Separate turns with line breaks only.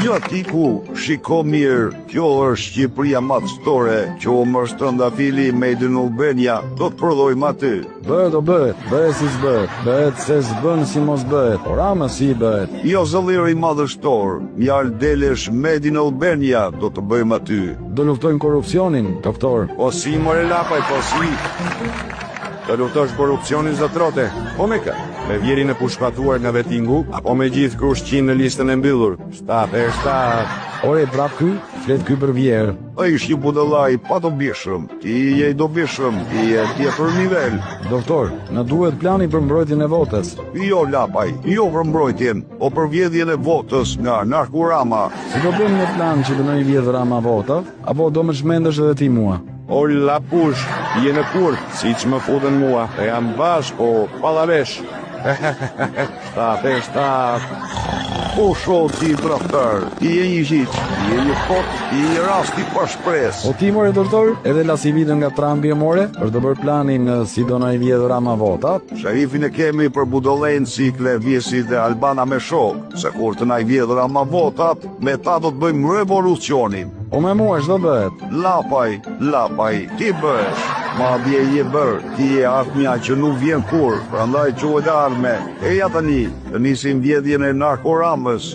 Tiku, shiko mirë, kjo është Shqipëria matëstore, që o mërstënda fili Made in Albania, do të prodhojmë aty.
Bëhet o bëhet, bëhet si s'bëhet, bëhet se s'bën si mos bëhet, por ama si bëhet.
Jo zëlliri madhështor, mjalë delesh Made in Albania, do të bëjmë aty.
Do luftojmë korrupsionin, doktor.
Po si more lapaj, po si.
Të luftosh korrupsionin zotrote, po me kë? Me vjerin e pushpatuar nga vetingu, apo me gjithë krushqin në listën e mbyllur? Shtat.
Ore prap ky, flet ky për vjerë.
Ai është një budallaj pa dobishëm, ti je i dobishëm, ti je tjetër nivel.
Doktor, na duhet plani për mbrojtjen e votës.
Jo lapaj, jo për mbrojtjen, o për vjedhjen e votës nga Narkurama.
Si do bëjmë një plan që do në i vjedh Rama vota, apo do më shmendesh edhe ti mua?
O lapush, je në kurt, si që më futen mua, e jam bash, po palavesh. Shtat.
O shoh ti draftar, ti je një gjiç, ti je një kot, ti je rasti pa shpresë.
O ti more doktor, edhe lasi vitën nga Trumpi e more, për të bërë planin si do na i vjedh Rama votat.
Sharifin e kemi për budollen cikle Vjesi dhe Albana me shok, se kur të na i vjedh Rama votat, me ta do të bëjmë revolucionin.
O me mua ç'do bëhet?
Lapaj, ti bëhesh. Madje je bërë, ti je armja që nuk vjen kur, prandaj quhet arme. Eja tani, të nisim vjedhjen e Narkoramës.